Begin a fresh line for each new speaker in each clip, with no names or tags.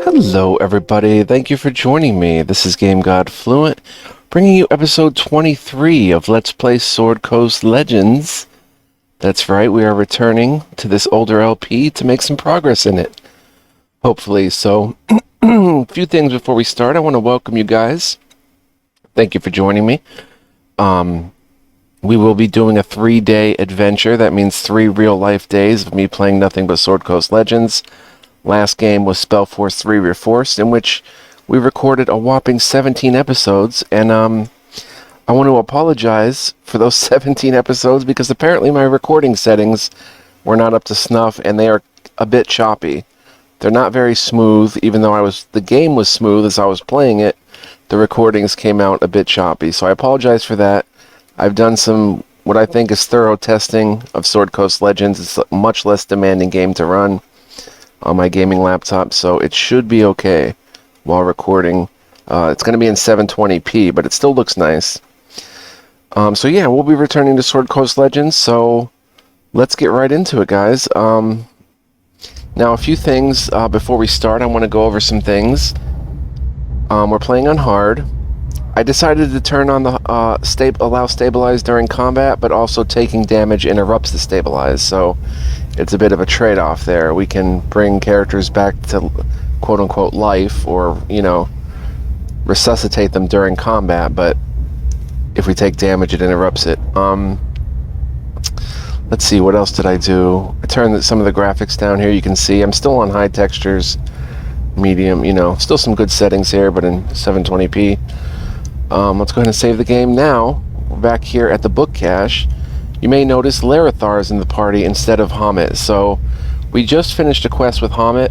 Hello, everybody. Thank you for joining me. This is Game God Fluent, bringing you episode 23 of Let's Play Sword Coast Legends. That's right, we are returning to this older LP to make some progress in it. Hopefully. So, a few things before we start. I want to welcome you guys. Thank you for joining me. We will be doing a 3-day adventure. That means 3 real-life days of me playing nothing but Sword Coast Legends. Last game was Spellforce 3 Reforced, in which we recorded a whopping 17 episodes, and I want to apologize for those 17 episodes because apparently my recording settings were not up to snuff, and they are a bit choppy. They're not very smooth, even though the game was smooth as I was playing it. The recordings came out a bit choppy, so I apologize for that. I've done some, what I think is thorough testing of Sword Coast Legends. It's a much less demanding game to run on my gaming laptop, so it should be okay while recording. It's going to be in 720p, but it still looks nice. So yeah, we'll be returning to Sword Coast Legends, so let's get right into it, guys. Now, a few things before we start. I want to go over some things. We're playing on hard. I decided to turn on the allow stabilize during combat, but also taking damage interrupts the stabilize, so it's a bit of a trade-off there. We can bring characters back to quote-unquote life, or, you know, resuscitate them during combat, but if we take damage, it interrupts it. Let's see, what else did I do? I turned some of the graphics down here. You can see I'm still on high textures, medium, you know, still some good settings here, but in 720p. Let's go ahead and save the game now. We're back here at the book cache. You may notice Larethar is in the party instead of Hamit. So we just finished a quest with Hamit,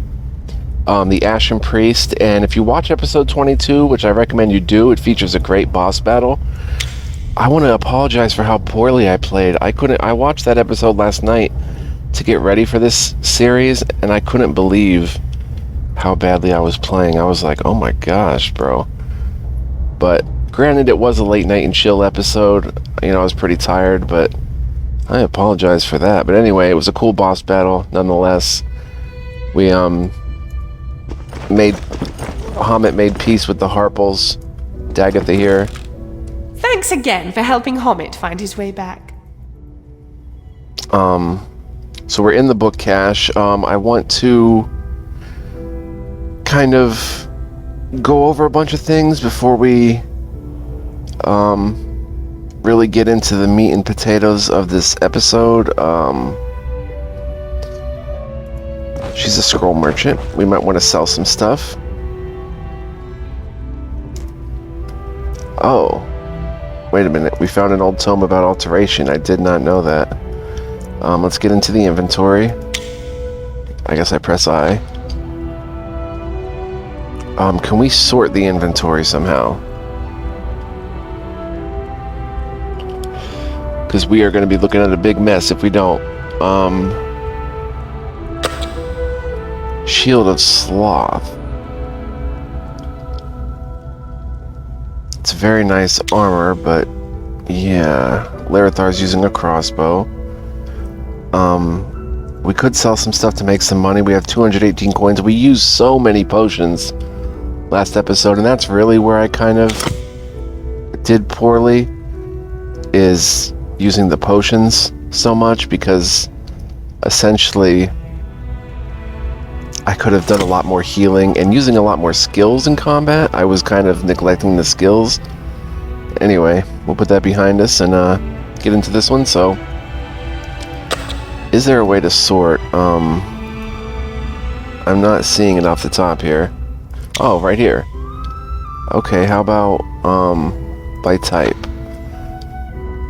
the Ashen Priest, and if you watch episode 22, which I recommend you do, it features a great boss battle. I want to apologize for how poorly I played. I watched that episode last night to get ready for this series, and I couldn't believe how badly I was playing. I was like, oh my gosh, bro. But granted, it was a late night and chill episode. You know, I was pretty tired, but I apologize for that. But anyway, it was a cool boss battle nonetheless. We Hamit made peace with the Harples, Dagatha here.
Thanks again for helping Hamit find his way back.
So we're in the book cache. I want to kind of go over a bunch of things before we really get into the meat and potatoes of this episode. She's a scroll merchant. We might want to sell some stuff. Oh, wait a minute. We found an old tome about alteration. I did not know that. Let's get into the inventory. I guess I press I. Can we sort the inventory somehow? Because we are going to be looking at a big mess if we don't. Shield of Sloth. It's very nice armor, but yeah. Larethar's using a crossbow. We could sell some stuff to make some money. We have 218 coins. We used so many potions last episode, and that's really where I kind of did poorly, is using the potions so much, because essentially I could have done a lot more healing and using a lot more skills in combat. I was kind of neglecting the skills. Anyway, we'll put that behind us and get into this one. So, is there a way to sort? I'm not seeing it off the top here. Oh, right here. Okay, how about by type?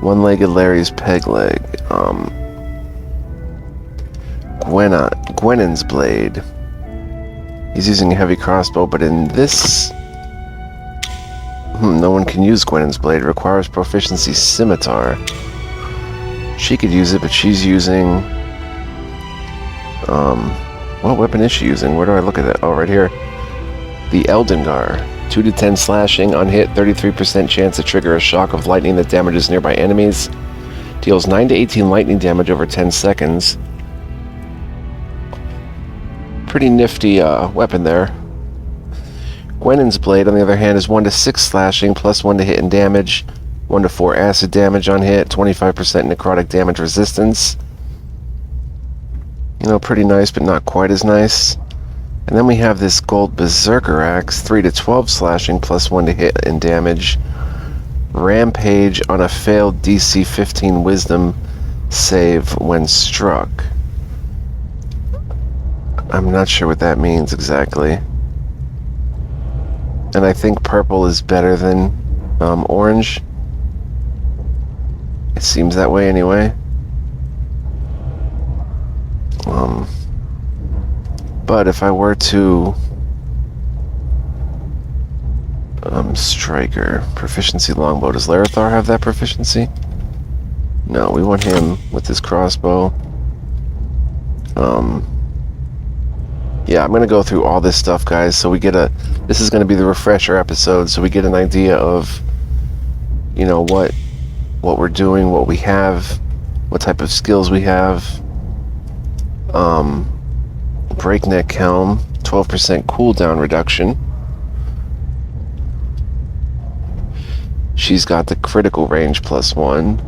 One-legged Larry's peg leg. Gwennon's blade. He's using a heavy crossbow, but in this... no one can use Gwennon's blade. It requires proficiency scimitar. She could use it, but she's using... what weapon is she using? Where do I look at it? Oh, right here. The Eldengar. 2 to 10 slashing, on hit, 33% chance to trigger a shock of lightning that damages nearby enemies. Deals 9 to 18 lightning damage over 10 seconds. Pretty nifty weapon there. Gwennon's Blade, on the other hand, is 1 to 6 slashing, plus 1 to hit and damage, 1 to 4 acid damage on hit, 25% necrotic damage resistance. You know, pretty nice, but not quite as nice. And then we have this gold Berserker Axe, 3 to 12 slashing, plus 1 to hit and damage. Rampage on a failed DC 15 Wisdom save when struck. I'm not sure what that means exactly. And I think purple is better than orange. It seems that way anyway. But if I were to Striker, proficiency longbow, does Larethar have that proficiency? No, we want him with his crossbow. Yeah, I'm gonna go through all this stuff, guys, so we get this is gonna be the refresher episode, so we get an idea of, you know, what we're doing, what we have, what type of skills we have. Breakneck Helm, 12% cooldown reduction. She's got the critical range +1.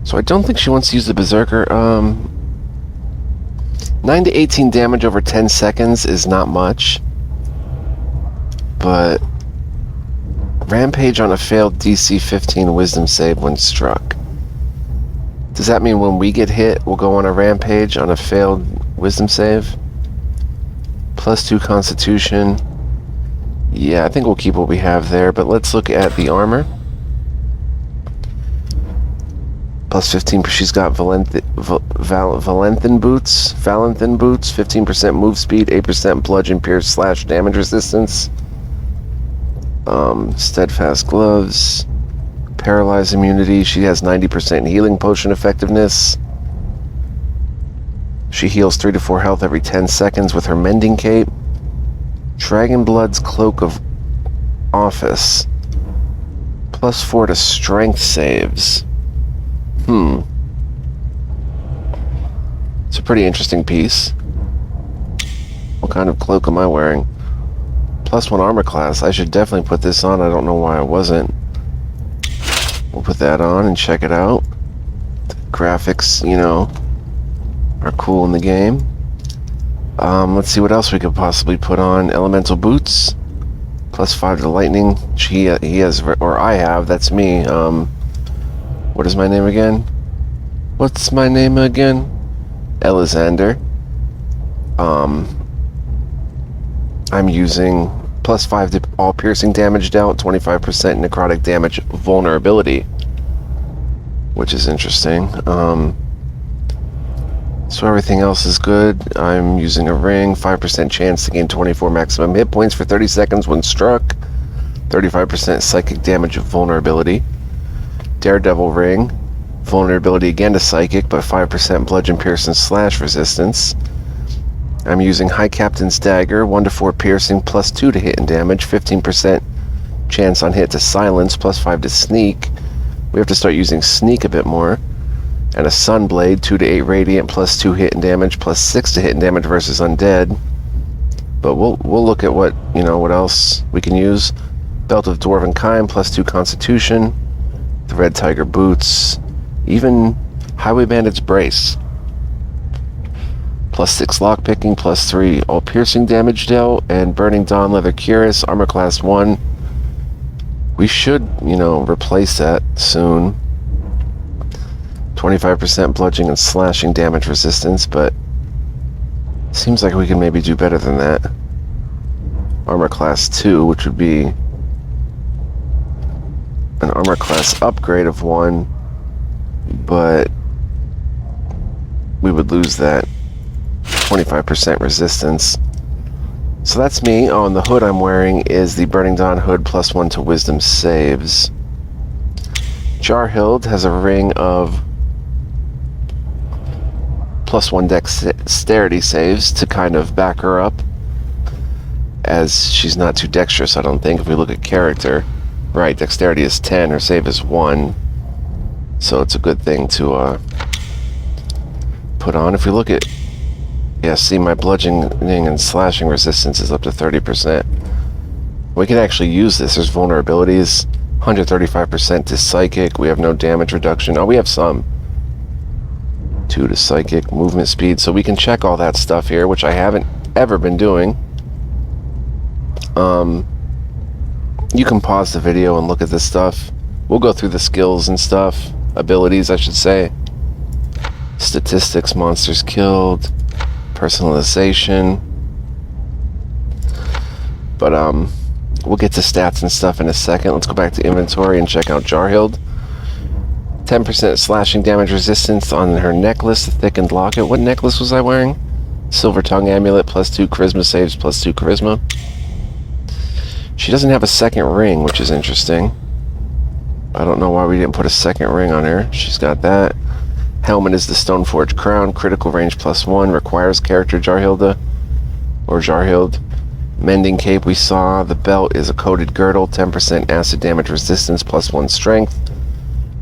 So I don't think she wants to use the Berserker. 9 to 18 damage over 10 seconds is not much. But Rampage on a failed DC 15 Wisdom save when struck. Does that mean when we get hit, we'll go on a Rampage on a failed Wisdom save? +2 Constitution. Yeah, I think we'll keep what we have there, but let's look at the armor. +15, she's got Valenthin boots, 15% move speed, 8% bludgeon, pierce, slash damage resistance. Steadfast gloves, paralyze immunity. She has 90% healing potion effectiveness. She heals 3 to 4 health every 10 seconds with her mending cape. Dragonblood's Cloak of Office, +4 to strength saves. It's a pretty interesting piece. What kind of cloak am I wearing? +1 armor class. I should definitely put this on. I don't know why I wasn't. We'll put that on and check it out. The graphics, you know, are cool in the game. Let's see what else we could possibly put on. Elemental boots, +5 to lightning. He has, or I have. That's me. What is my name again? What's my name again? Elizander. I'm using +5 to all piercing damage dealt, 25% necrotic damage vulnerability, which is interesting. So everything else is good. I'm using a ring, 5% chance to gain 24 maximum hit points for 30 seconds when struck, 35% psychic damage vulnerability. Daredevil ring, vulnerability again to psychic, but 5% bludgeon, pierce, and slash resistance. I'm using High Captain's Dagger, 1 to 4 piercing, +2 to hit and damage, 15% chance on hit to silence, +5 to sneak. We have to start using sneak a bit more. And a Sunblade, 2 to 8 radiant, +2 hit and damage, +6 to hit and damage versus undead. But we'll look at what else we can use. Belt of Dwarven Kind, +2 Constitution. The Red Tiger boots, even Highway Bandit's brace. +6 lockpicking, +3 all piercing damage dealt, and Burning Dawn leather cuirass, armor class 1. We should, replace that soon. 25% bludgeoning and slashing damage resistance, but seems like we can maybe do better than that. Armor class 2, which would be an armor class upgrade of 1, but we would lose that 25% resistance. So that's me. Oh, and the hood I'm wearing is the Burning Dawn hood, +1 to wisdom saves. Jarhild has a ring of +1 dexterity saves to kind of back her up, as she's not too dexterous, I don't think, if we look at character. Right, dexterity is 10, her save is 1. So it's a good thing to put on. If we look at Yeah, see, my bludgeoning and slashing resistance is up to 30%. We can actually use this. There's vulnerabilities. 135% to psychic. We have no damage reduction. Oh, we have some. 2 to psychic, movement speed. So we can check all that stuff here, which I haven't ever been doing. You can pause the video and look at this stuff. We'll go through the skills and stuff. Abilities, I should say. Statistics, monsters killed. Personalization. But, we'll get to stats and stuff in a second. Let's go back to inventory and check out Jarhild. 10% slashing damage resistance on her necklace, the thickened locket. What necklace was I wearing? Silver tongue amulet, +2 charisma saves, +2 charisma. She doesn't have a second ring, which is interesting. I don't know why we didn't put a second ring on her. She's got that. Helmet is the Stoneforged Crown. Critical range +1. Requires character Jarhild. Mending cape we saw. The belt is a coated girdle. 10% acid damage resistance, +1 strength.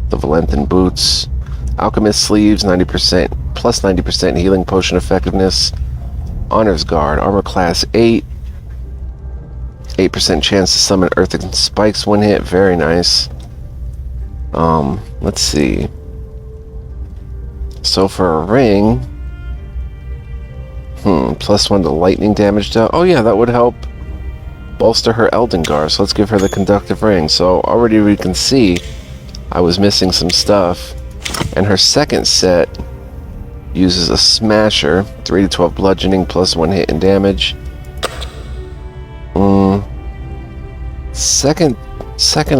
The Valenthan boots. Alchemist sleeves, 90%, +90% healing potion effectiveness. Honor's Guard. Armor class 8. 8% chance to summon earthen spikes when hit. Very nice. Let's see. So for a ring, +1 to lightning damage dealt. Oh yeah, that would help bolster her Eldengar. So let's give her the conductive ring. So already we can see I was missing some stuff. And her second set uses a smasher, 3 to 12 bludgeoning, +1 hit and damage. Second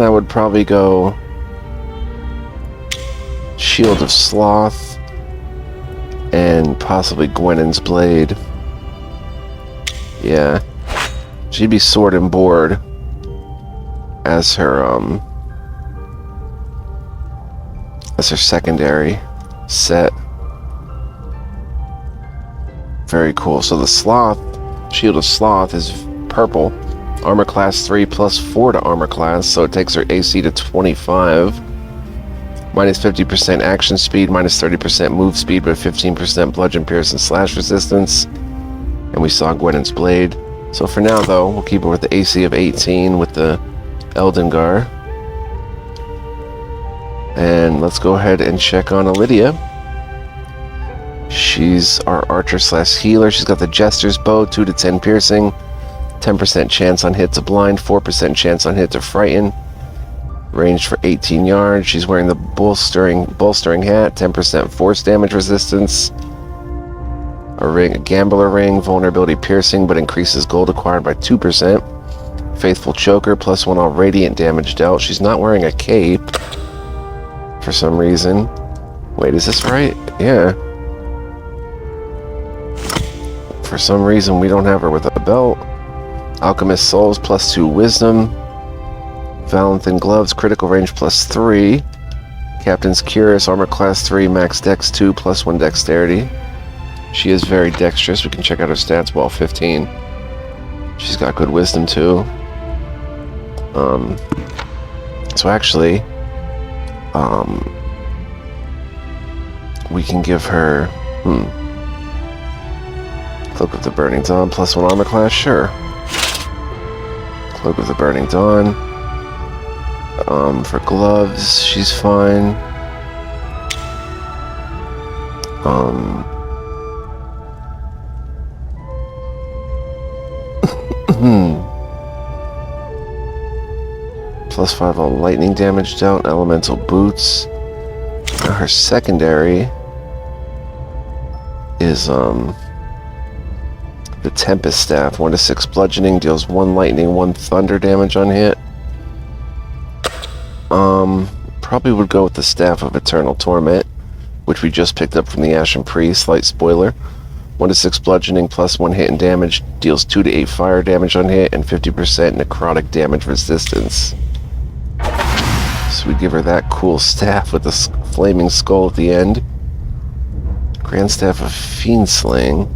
I would probably go Shield of Sloth and possibly Gwennon's Blade. Yeah. She'd be Sword and Board as her secondary set. Very cool. So the Sloth, Shield of Sloth is purple. Armor class 3 +4 to armor class, so it takes her AC to 25. Minus 50% action speed, minus 30% move speed, but 15% bludgeon, pierce, and slash resistance. And we saw Gwennon's Blade. So for now, though, we'll keep her with the AC of 18 with the Eldengar. And let's go ahead and check on Lydia. She's our archer/healer. She's got the Jester's Bow, 2 to 10 piercing, 10% chance on hit to blind, 4% chance on hit to frighten. Ranged for 18 yards. She's wearing the bolstering hat, 10% force damage resistance. A gambler ring, vulnerability piercing, but increases gold acquired by 2%. Faithful choker, +1 all radiant damage dealt. She's not wearing a cape for some reason. Wait, is this right? Yeah. For some reason, we don't have her with a belt. Alchemist Souls, +2 wisdom. Valenthan gloves, critical range +3. Captain's Curious, armor class 3, max dex 2, +1 dexterity. She is very dexterous. We can check out her stats. Well, 15. She's got good wisdom too. So actually, we can give her Cloak of the Burning Dawn, +1 armor class. Sure. Cloak of the Burning Dawn. For gloves, she's fine. +5 all lightning damage dealt, elemental boots. Now her secondary is the Tempest Staff, 1 to 6 bludgeoning, deals 1 lightning, 1 thunder damage on hit. Probably would go with the Staff of Eternal Torment, which we just picked up from the Ashen Priest. Slight spoiler. 1 to 6 bludgeoning, +1 hit and damage, deals 2 to 8 fire damage on hit, and 50% necrotic damage resistance. So we give her that cool staff with the flaming skull at the end. Grand Staff of Fiend Slaying.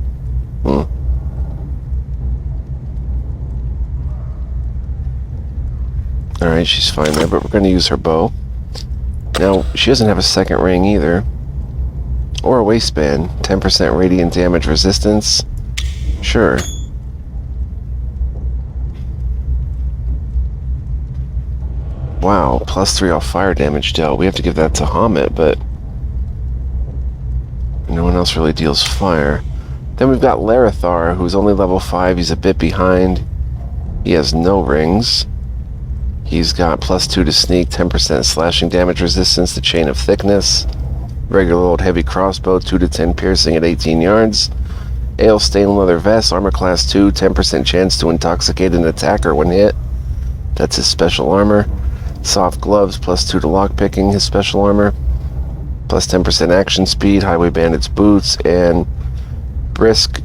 Alright, she's fine there, but we're going to use her bow. Now, she doesn't have a second ring either. Or a waistband. 10% radiant damage resistance. Sure. Wow, +3 off fire damage dealt. We have to give that to Hamid, but no one else really deals fire. Then we've got Larethar, who's only level 5. He's a bit behind. He has no rings. He's got +2 to sneak, 10% slashing damage resistance to chain of thickness. Regular old heavy crossbow, 2 to 10 piercing at 18 yards. Ale stained leather vest, armor class 2, 10% chance to intoxicate an attacker when hit. That's his special armor. Soft gloves, +2 to lockpicking, his special armor. +10% action speed, highway bandits boots, and brisk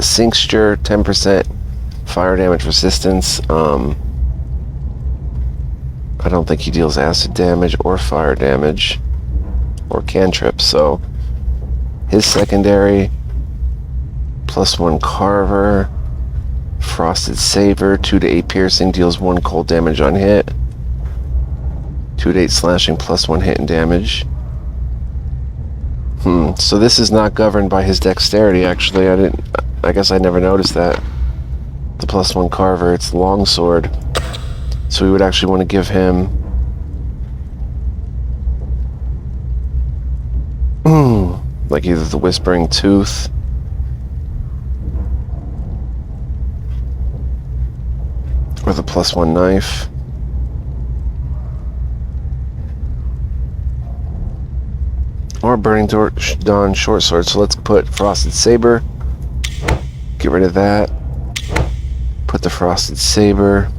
cincture, 10% fire damage resistance. I don't think he deals acid damage or fire damage or cantrips, so his secondary, +1 carver, frosted saber, 2 to 8 piercing, deals 1 cold damage on hit, 2 to 8 slashing, +1 hit and damage. So this is not governed by his dexterity, actually. I guess I never noticed that. The +1 carver, it's longsword. So we would actually want to give him like either the Whispering Tooth or the +1 knife. Or Burning Dawn short sword. So let's put Frosted Saber. Get rid of that. Put the Frosted Saber.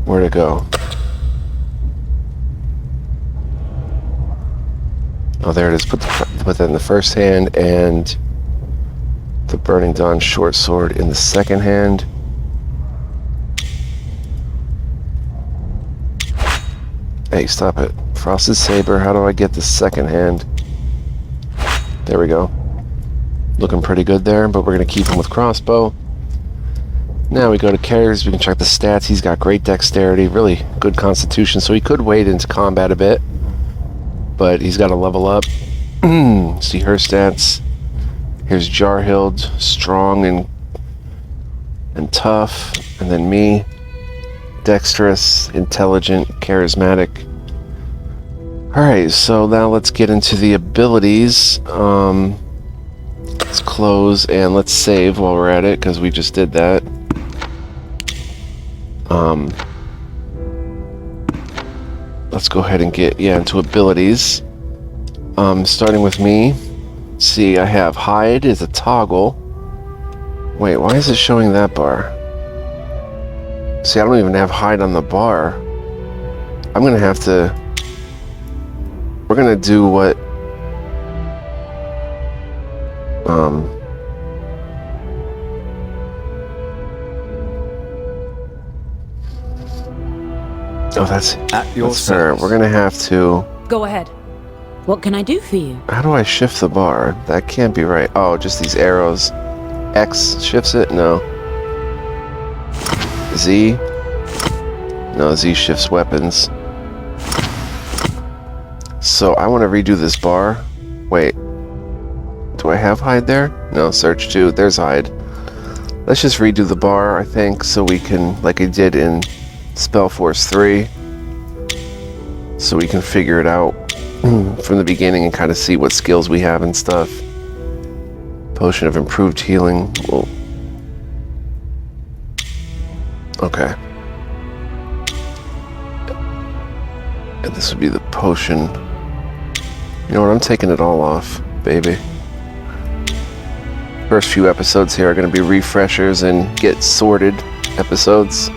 Where'd it go? Oh, there it is. Put that in the first hand, and the Burning Dawn short sword in the second hand. Hey, stop it. Frosted Saber, how do I get the second hand? There we go. Looking pretty good there, but we're going to keep him with crossbow. Now we go to carriers, we can check the stats. He's got great dexterity, really good constitution, so he could wade into combat a bit, but he's got to level up. See her stats. Here's Jarhild, strong and tough, and then me, dexterous, intelligent, charismatic. Alright, so now let's get into the abilities. Let's close and let's save while we're at it, because we just did that. Let's go ahead and get into abilities. Starting with me. See, I have hide is a toggle. Wait, why is it showing that bar? See, I don't even have hide on the bar. I'm gonna have to. We're gonna do what. Oh, that's fair. We're gonna have to.
Go ahead. What can I do for you?
How do I shift the bar? That can't be right. Oh, just these arrows. X shifts it? No. Z? No, Z shifts weapons. So I want to redo this bar. Wait. Do I have hide there? No, search 2. There's hide. Let's just redo the bar, I think, so we can, like I did in Spellforce 3, so we can figure it out from the beginning and kind of see what skills we have and stuff. Potion of improved healing. Well, okay. And this would be the potion. You know what? I'm taking it all off, baby. First few episodes here are going to be refreshers and get sorted episodes.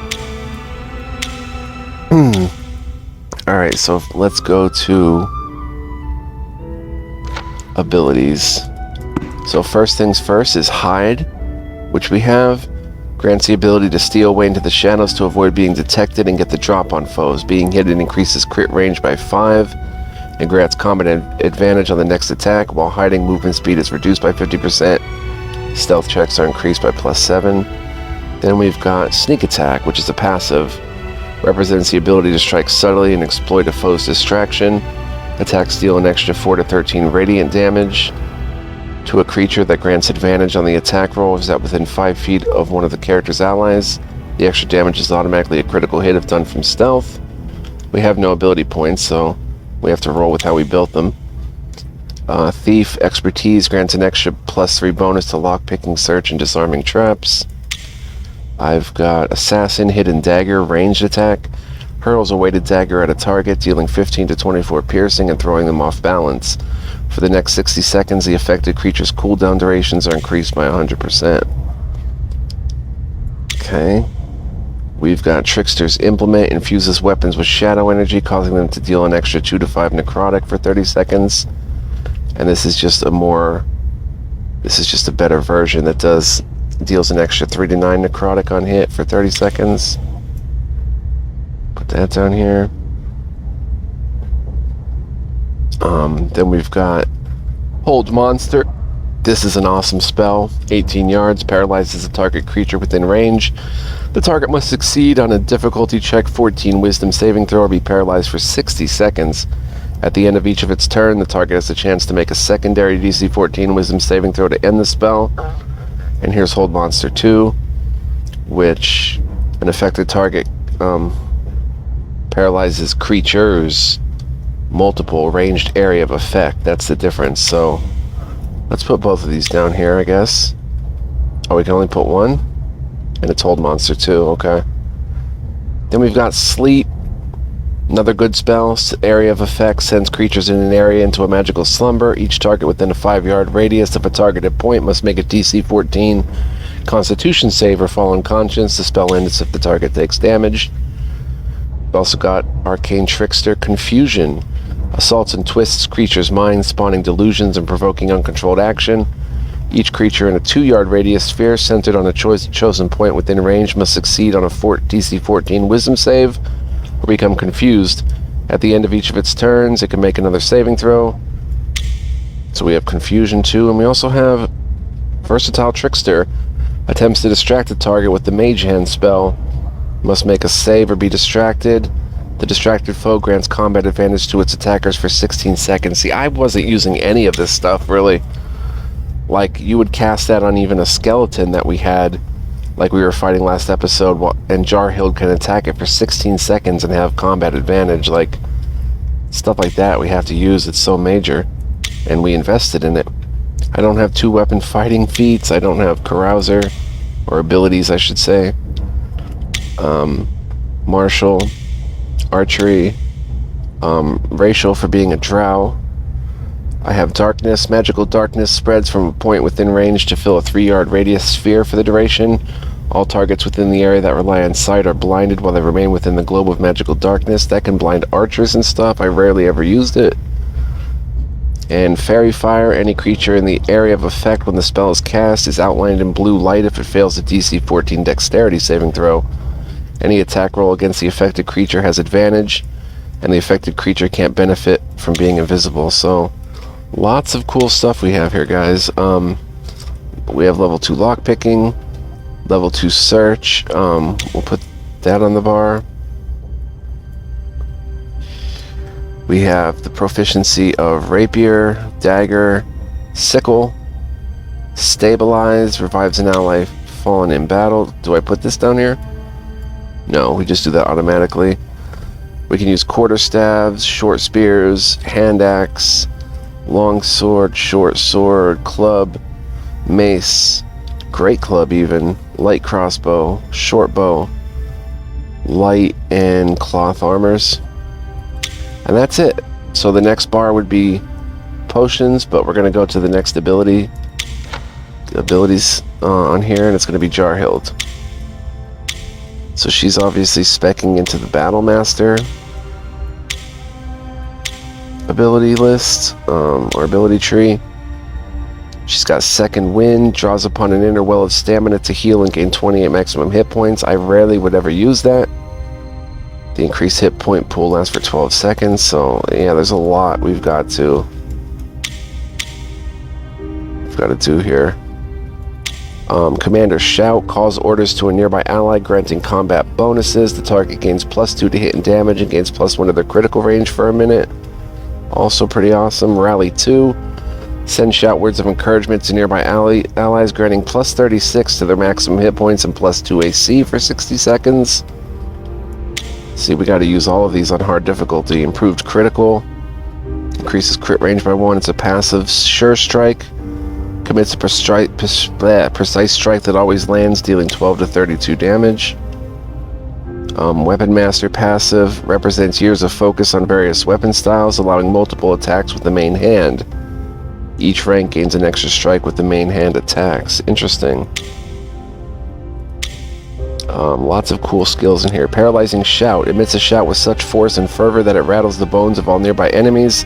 Alright, so let's go to abilities. So first things first is hide, which we have. Grants the ability to steal away into the shadows to avoid being detected and get the drop on foes. Being hidden increases crit range by 5 and grants combat advantage on the next attack, while hiding movement speed is reduced by 50%. Stealth checks are increased by +7. Then we've got sneak attack, which is a passive. Represents the ability to strike subtly and exploit a foe's distraction. Attacks deal an extra 4 to 13 radiant damage to a creature that grants advantage on the attack roll if is at within 5 feet of one of the character's allies. The extra damage is automatically a critical hit if done from stealth. We have no ability points, so we have to roll with how we built them. Thief Expertise grants an extra +3 bonus to lockpicking, search, and disarming traps. I've got Assassin Hidden Dagger ranged attack. Hurls a weighted dagger at a target, dealing 15 to 24 piercing and throwing them off balance. For the next 60 seconds, the affected creature's cooldown durations are increased by 100%. Okay. We've got Trickster's Implement. Infuses weapons with shadow energy, causing them to deal an extra 2 to 5 necrotic for 30 seconds. And this is just a better version that deals an extra 3 to 9 necrotic on hit for 30 seconds. Put that down here. Then we've got Hold Monster. This is an awesome spell. 18 yards, paralyzes a target creature within range. The target must succeed on a difficulty check 14 wisdom saving throw or be paralyzed for 60 seconds. At the end of each of its turn, the target has a chance to make a secondary DC 14 wisdom saving throw to end the spell. And here's Hold Monster 2, which an affected target paralyzes creatures multiple ranged area of effect. That's the difference. So let's put both of these down here, I guess. Oh, we can only put one? And it's Hold Monster 2, okay. Then we've got Sleep. Another good spell. Area of effect sends creatures in an area into a magical slumber. Each target within a 5-yard radius of a targeted point must make a DC 14 Constitution save or fall unconscious. The spell ends if the target takes damage. We've also got Arcane Trickster Confusion. Assaults and twists creatures' minds, spawning delusions and provoking uncontrolled action. Each creature in a 2-yard radius sphere centered on a chosen point within range must succeed on a DC 14 Wisdom save or become confused. At the end of each of its turns, it can make another saving throw. So we have Confusion 2, and we also have Versatile Trickster. Attempts to distract the target with the Mage Hand spell. Must make a save or be distracted. The distracted foe grants combat advantage to its attackers for 16 seconds. See, I wasn't using any of this stuff, really. Like, you would cast that on even a skeleton that we had, like we were fighting last episode, and Jarhild can attack it for 16 seconds and have combat advantage. Like, stuff like that we have to use. It's so major, and we invested in it. I don't have 2-weapon fighting feats. I don't have Carouser, or abilities, I should say. Martial, Archery, Racial for being a drow. I have Darkness. Magical darkness spreads from a point within range to fill a 3-yard radius sphere for the duration. All targets within the area that rely on sight are blinded while they remain within the globe of magical darkness. That can blind archers and stuff. I rarely ever used it. And Fairy Fire. Any creature in the area of effect when the spell is cast is outlined in blue light if it fails a DC 14 dexterity saving throw. Any attack roll against the affected creature has advantage, and the affected creature can't benefit from being invisible. So, lots of cool stuff we have here, guys. We have level 2 lockpicking, level 2 search. We'll put that on the bar. We have the proficiency of Rapier, Dagger, Sickle, Stabilize, revives an ally fallen in battle. Do I put this down here? No, we just do that automatically. We can use quarterstaves, short spears, hand axe, long sword, short sword, club, mace, great club even, light crossbow, short bow, light and cloth armors. And that's it. So the next bar would be potions, but we're going to go to the next abilities on here, and it's going to be Jarhild. So she's obviously speccing into the Battle Master ability list, or ability tree. She's got Second Wind, draws upon an inner well of stamina to heal and gain 28 maximum hit points. I rarely would ever use that. The increased hit point pool lasts for 12 seconds, so yeah, there's a lot we've got to do here. Commander Shout calls orders to a nearby ally, granting combat bonuses. The target gains +2 to hit and damage and gains +1 to their critical range for a minute. Also pretty awesome. Rally 2. Send shout words of encouragement to nearby allies, granting plus 36 to their maximum hit points and plus 2 AC for 60 seconds. See, we got to use all of these on hard difficulty. Improved critical. Increases crit range by 1. It's a passive. Sure strike. Commits a precise strike that always lands, dealing 12 to 32 damage. Weapon Master passive. Represents years of focus on various weapon styles, allowing multiple attacks with the main hand. Each rank gains an extra strike with the main hand attacks. Interesting. Lots of cool skills in here. Paralyzing Shout. Emits a shout with such force and fervor that it rattles the bones of all nearby enemies.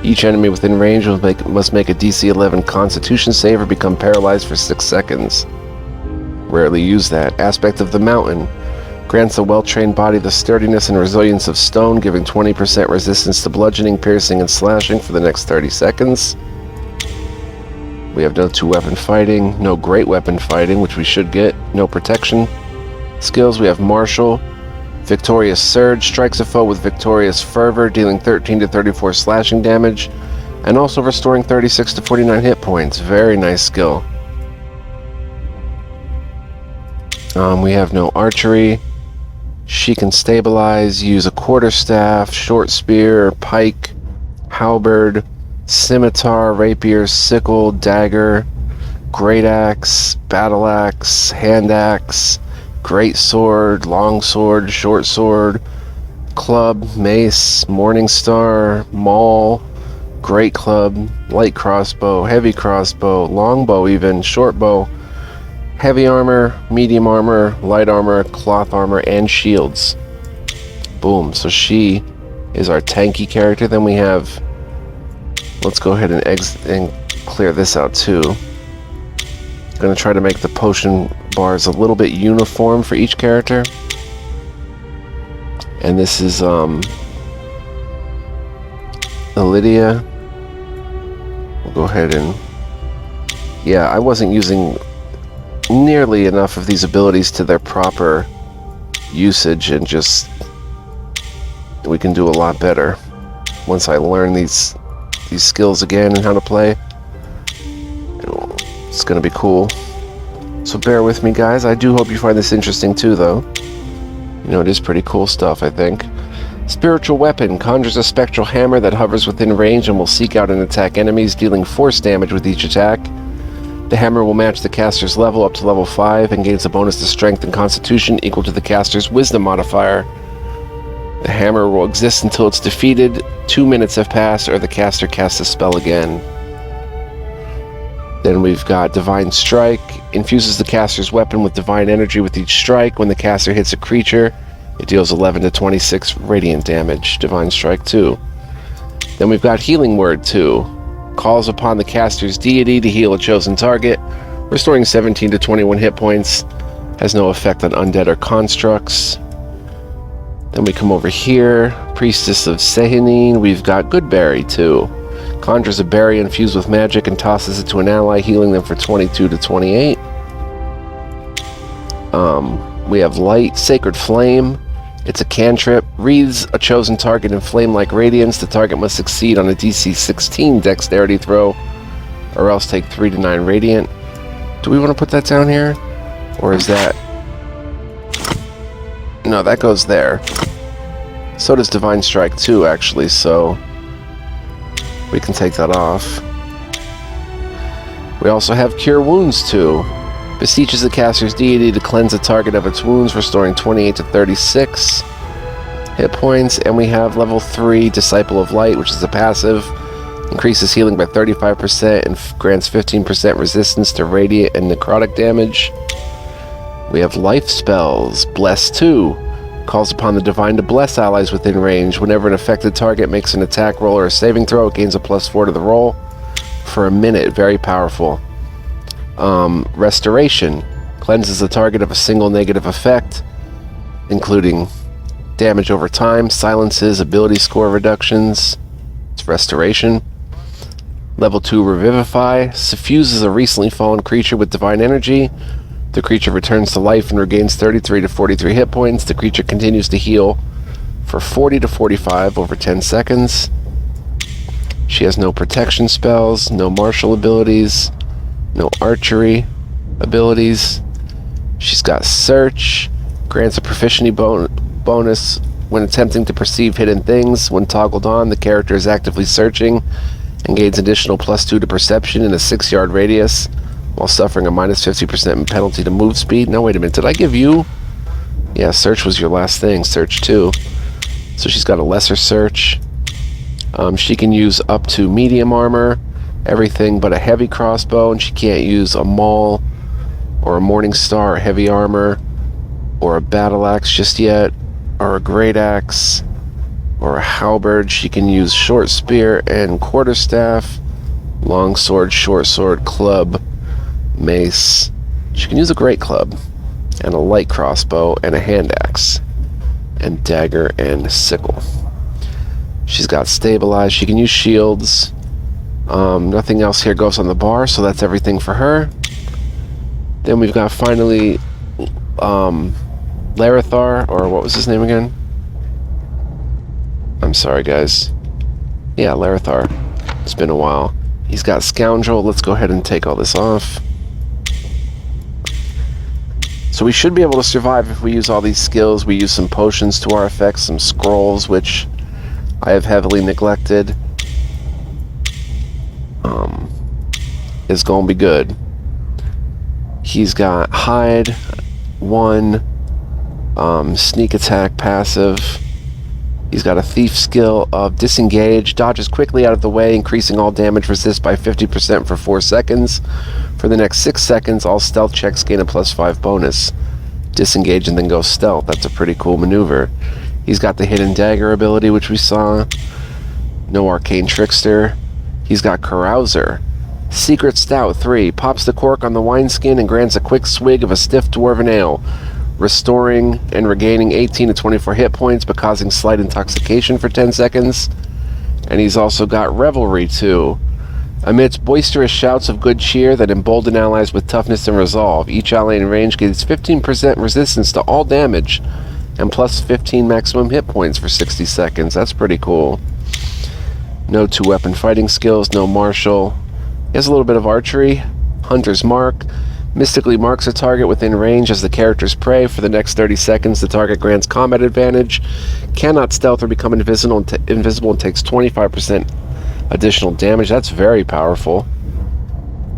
Each enemy within range must make a DC 11 Constitution save or become paralyzed for 6 seconds. Rarely use that. Aspect of the Mountain. Grants a well-trained body the sturdiness and resilience of stone, giving 20% resistance to bludgeoning, piercing, and slashing for the next 30 seconds. We have no 2-weapon fighting, no great weapon fighting, which we should get, no protection. Skills, we have Martial. Victorious Surge strikes a foe with Victorious Fervor, dealing 13 to 34 slashing damage, and also restoring 36 to 49 hit points. Very nice skill. We have no Archery. She can stabilize, use a quarterstaff, short spear, pike, halberd, scimitar, rapier, sickle, dagger, great axe, battle axe, hand axe, great sword, long sword, short sword, club, mace, morning star, maul, great club, light crossbow, heavy crossbow, longbow even, short bow, heavy armor, medium armor, light armor, cloth armor, and shields. Boom. So she is our tanky character. Then we have, let's go ahead and clear this out too. Gonna try to make the potion bars a little bit uniform for each character. And this is Lydia. We'll go ahead and, yeah, I wasn't using nearly enough of these abilities to their proper usage, and just we can do a lot better once I learn these skills again and how to play. It's gonna be cool. So bear with me, guys. I do hope you find this interesting too, though. You know, it is pretty cool stuff, I think. Spiritual Weapon conjures a spectral hammer that hovers within range and will seek out and attack enemies, dealing force damage with each attack. The hammer will match the caster's level up to level 5 and gains a bonus to strength and constitution equal to the caster's wisdom modifier. The hammer will exist until it's defeated, 2 minutes have passed, or the caster casts a spell again. Then we've got Divine Strike. Infuses the caster's weapon with divine energy with each strike. When the caster hits a creature, it deals 11 to 26 radiant damage. Divine Strike 2. Then we've got Healing Word 2. Calls upon the caster's deity to heal a chosen target, restoring 17 to 21 hit points. Has no effect on undead or constructs. Then we come over here. Priestess of Sehanine. We've got Goodberry 2. Conjures a berry infused with magic and tosses it to an ally, healing them for 22 to 28. We have Light, Sacred Flame. It's a cantrip. Wreathes a chosen target in flame-like radiance. The target must succeed on a DC 16 dexterity throw, or else take 3 to 9 radiant. Do we want to put that down here? Or is that... No, that goes there. So does Divine Strike 2, actually, so... we can take that off. We also have Cure Wounds 2. Beseeches the caster's deity to cleanse the target of its wounds, restoring 28 to 36 hit points. And we have level 3 Disciple of Light, which is a passive. Increases healing by 35% and grants 15% resistance to radiant and necrotic damage. We have Life Spells. Bless 2. Calls upon the divine to bless allies within range. Whenever an affected target makes an attack roll or a saving throw, it gains a +4 to the roll for a minute. Very powerful. Restoration. Cleanses the target of a single negative effect, including damage over time, silences, ability score reductions. It's Restoration. Level 2 Revivify. Suffuses a recently fallen creature with divine energy. The creature returns to life and regains 33 to 43 hit points. The creature continues to heal for 40 to 45 over 10 seconds. She has no protection spells, no martial abilities, no archery abilities. She's got search, grants a proficiency bonus when attempting to perceive hidden things. When toggled on, the character is actively searching and gains additional +2 to perception in a 6-yard radius while suffering a -50% penalty to move speed. No, wait a minute, did I give you? Yeah, search was your last thing, search 2. So she's got a lesser search. She can use up to medium armor, everything but a heavy crossbow, and she can't use a maul or a morning star or heavy armor or a battle axe just yet, or a great axe or a halberd. She can use short spear and quarterstaff, long sword, short sword, club, mace. She can use a great club and a light crossbow and a hand axe and dagger and sickle. She's got stabilize. She can use shields. Nothing else here goes on the bar, so that's everything for her. Then we've got finally Larethar, or what was his name again? I'm sorry, guys. Yeah, Larethar. It's been a while. He's got Scoundrel. Let's go ahead and take all this off. So we should be able to survive if we use all these skills. We use some potions to our effects, some scrolls, which I have heavily neglected. It's gonna be good. He's got hide, 1, sneak attack passive. He's got a thief skill of disengage, dodges quickly out of the way, increasing all damage resist by 50% for 4 seconds. For the next 6 seconds, all stealth checks gain a +5 bonus. Disengage and then go stealth. That's a pretty cool maneuver. He's got the hidden dagger ability, which we saw. No arcane trickster. He's got carouser. Secret stout 3. Pops the cork on the wineskin and grants a quick swig of a stiff dwarven ale, restoring and regaining 18 to 24 hit points but causing slight intoxication for 10 seconds. And he's also got revelry 2. Amidst boisterous shouts of good cheer that embolden allies with toughness and resolve, each ally in range gains 15% resistance to all damage and +15 maximum hit points for 60 seconds. That's pretty cool. No 2-weapon fighting skills, no martial. He has a little bit of archery. Hunter's Mark. Mystically marks a target within range as the character's prey. For the next 30 seconds, the target grants combat advantage, cannot stealth or become invisible, and takes 25% additional damage. That's very powerful.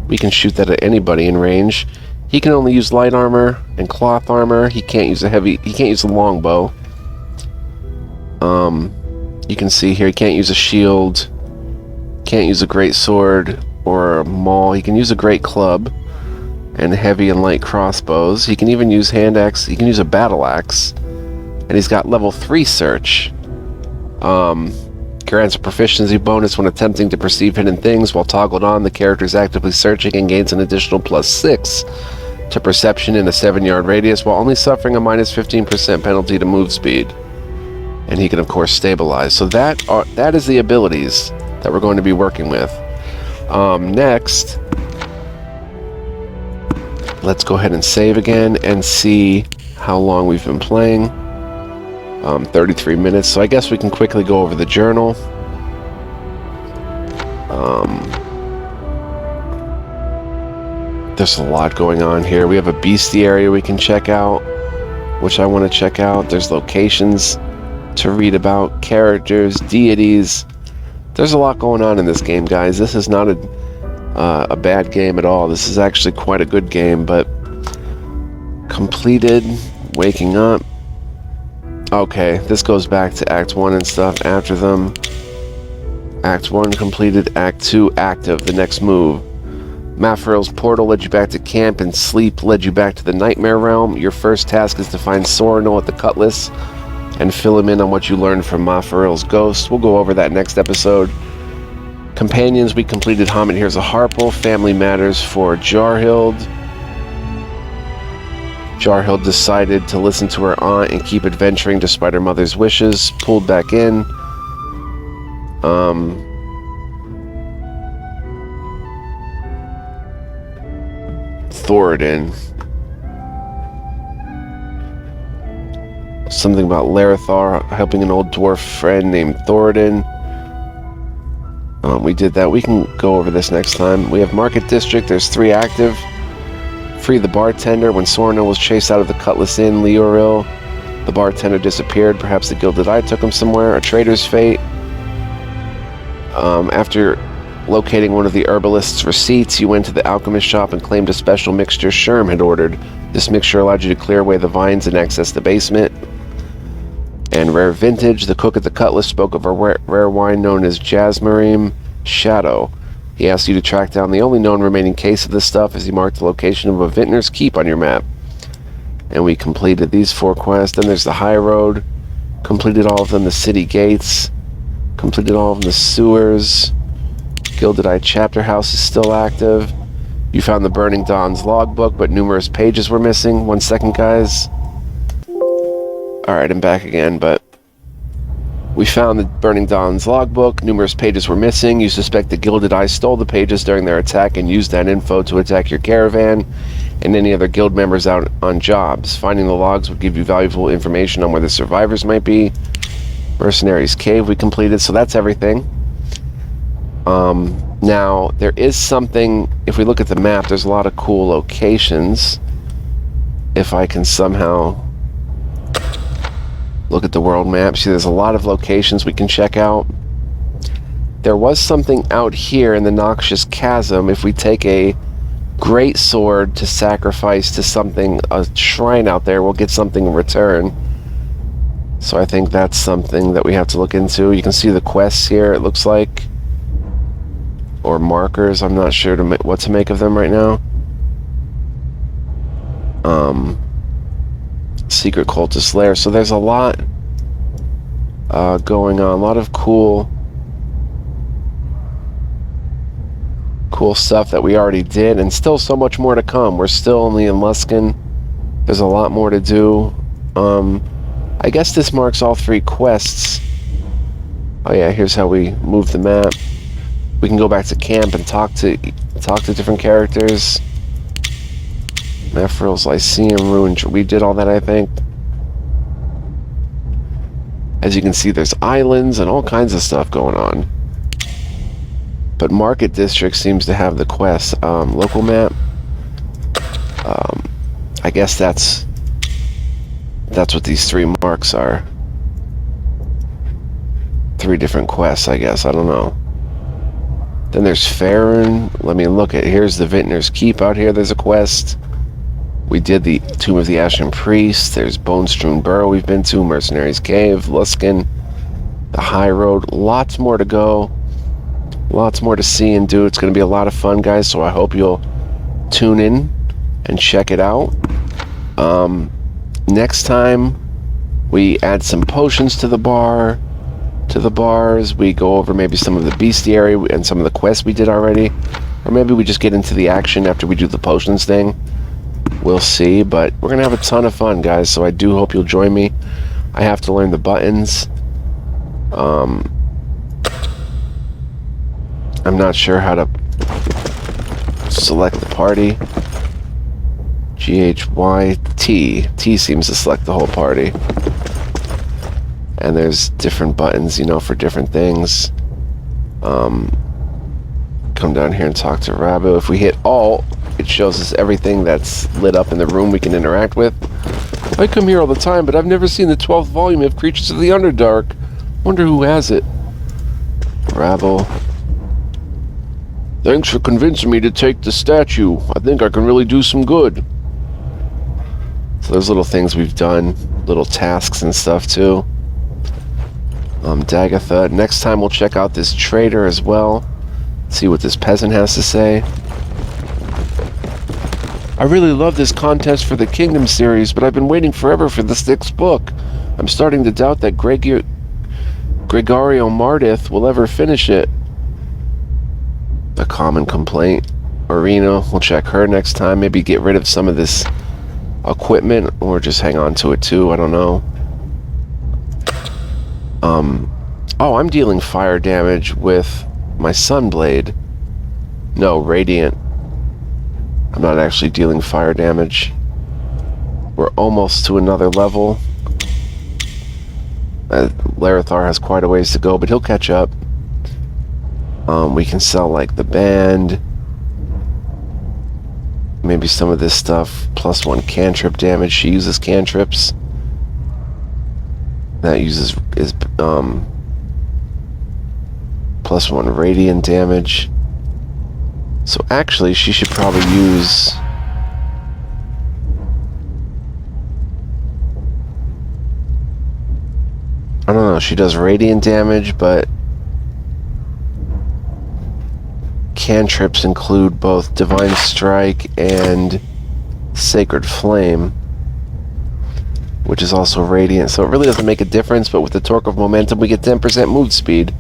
We can shoot that at anybody in range. He can only use light armor and cloth armor. He can't use a longbow. You can see here he can't use a shield, can't use a great sword or a maul. He can use a great club and heavy and light crossbows. He can even use hand axe. He can use a battle axe. And he's got level 3 search. Grants a proficiency bonus when attempting to perceive hidden things. While toggled on, the character is actively searching and gains an additional +6 to perception in a 7-yard radius, while only suffering a -15% penalty to move speed. And he can, of course, stabilize. So that is the abilities that we're going to be working with. Next, let's go ahead and save again and see how long we've been playing. 33 minutes. So I guess we can quickly go over the journal. There's a lot going on here. We have a bestiary we can check out, which I want to check out. There's locations to read about, characters, deities. There's a lot going on in this game, guys. This is not a bad game at all. This is actually quite a good game, but completed, waking up. Okay, this goes back to Act 1 and stuff after them. Act 1 completed, Act 2 active, the next move. Mafaril's portal led you back to camp, and sleep led you back to the nightmare realm. Your first task is to find Sorinol at the Cutlass and fill him in on what you learned from Mafaril's ghost. We'll go over that next episode. Companions, we completed Hamid Here's a Harple. Family matters for Jarhild. Jarhild decided to listen to her aunt and keep adventuring despite her mother's wishes. Pulled back in. Thoradin. Something about Larethar helping an old dwarf friend named Thoradin. We did that. We can go over this next time. We have Market District. There's 3 active. Free the bartender. When Sorno was chased out of the Cutlass Inn, Leoril, the bartender disappeared. Perhaps the Gilded Eye took him somewhere. A trader's fate. After locating one of the herbalist's receipts, you went to the alchemist shop and claimed a special mixture Sherm had ordered. This mixture allowed you to clear away the vines and access the basement. And rare vintage, the cook at the Cutlass spoke of a rare wine known as Jasmarine Shadow. He asked you to track down the only known remaining case of this stuff as he marked the location of a vintner's keep on your map. And we completed these 4 quests. Then there's the high road. Completed all of them. The city gates. Completed all of them. The sewers. Gilded Eye Chapter House is still active. You found the Burning Dawn's logbook, but numerous pages were missing. 1 second, guys. Alright, I'm back again, but we found the Burning Dawn's logbook. Numerous pages were missing. You suspect the Gilded Eye stole the pages during their attack and used that info to attack your caravan and any other guild members out on jobs. Finding the logs would give you valuable information on where the survivors might be. Mercenaries Cave we completed, so that's everything. Now, there is something, if we look at the map, there's a lot of cool locations. If I can somehow look at the world map, see there's a lot of locations we can check out. There was something out here in the Noxious Chasm. If we take a great sword to sacrifice to something, a shrine out there, we'll get something in return. So I think that's something that we have to look into. You can see the quests here, it looks like. Or markers, I'm not sure what to make of them right now. Secret Cultist Lair. So there's a lot going on. A lot of cool stuff that we already did, and still so much more to come. We're still only in Luskan. There's a lot more to do. I guess this marks all 3 quests. Oh yeah, here's how we move the map. We can go back to camp and talk to different characters. Mephrill's Lyceum, Ruined. We did all that, I think. As you can see, there's islands and all kinds of stuff going on. But Market District seems to have the quest. Local map. I guess that's what these 3 marks are. 3 different quests, I guess. I don't know. Then there's Faerun. Let me look at. Here's the Vintner's Keep out here. There's a quest. We did the Tomb of the Ashen Priest. There's Bone Strewn Burrow we've been to. Mercenaries Cave. Luskan. The High Road. Lots more to go. Lots more to see and do. It's going to be a lot of fun, guys. So I hope you'll tune in and check it out. Next time, we add some potions to the bar. To the bars, we go over maybe some of the bestiary and some of the quests we did already, or maybe we just get into the action after we do the potions thing. We'll see, but we're gonna have a ton of fun, guys, so I do hope you'll join me. I have to learn the buttons. I'm not sure how to select the party. GHYT. T seems to select the whole party. And there's different buttons, you know, for different things. Come down here and talk to Rabu. If we hit Alt, it shows us everything that's lit up in the room we can interact with. I come here all the time, but I've never seen the 12th volume of Creatures of the Underdark. Wonder who has it. Rabble. Thanks for convincing me to take the statue. I think I can really do some good. So there's little things we've done, little tasks and stuff too. Dagatha. Next time we'll check out this trader as well. See what this peasant has to say. I really love this contest for the Kingdom series, but I've been waiting forever for the 6th book. I'm starting to doubt that Gregorio Mardith will ever finish it. A common complaint. Arena, we'll check her next time. Maybe get rid of some of this equipment, or just hang on to it too. I don't know. Oh, I'm dealing fire damage with my Sunblade. No, Radiant. I'm not actually dealing fire damage. We're almost to another level. Larethar has quite a ways to go, but he'll catch up. We can sell like the band. Maybe some of this stuff. +1 cantrip damage. She uses cantrips. That is +1 radiant damage. So actually, she should probably use... I don't know, she does radiant damage, but cantrips include both Divine Strike and Sacred Flame, which is also radiant, so it really doesn't make a difference, but with the Torque of Momentum we get 10% move speed.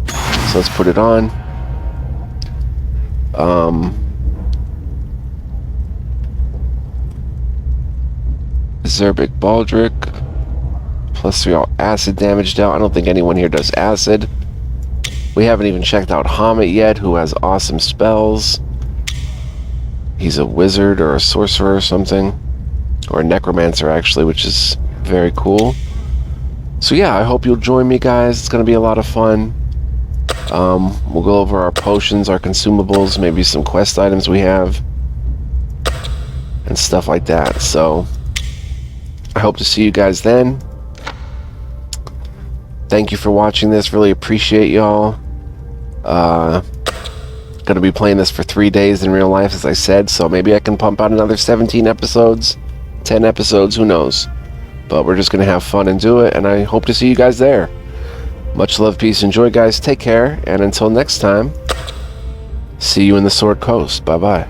So let's put it on. Zerbic Baldric. +3 all acid damage dealt. I don't think anyone here does acid. We haven't even checked out Hamet yet, who has awesome spells. He's a wizard or a sorcerer or something. Or a necromancer, actually, which is very cool. So yeah, I hope you'll join me, guys. It's going to be a lot of fun. We'll go over our potions, our consumables, maybe some quest items we have, and stuff like that. So I hope to see you guys then. Thank you for watching this. Really appreciate y'all. Gonna be playing this for 3 days in real life, as I said, so maybe I can pump out another 17 episodes, 10 episodes, who knows. But we're just gonna have fun and do it, and I hope to see you guys there. Much love, peace, and joy, guys. Take care, and until next time, see you in the Sword Coast. Bye-bye.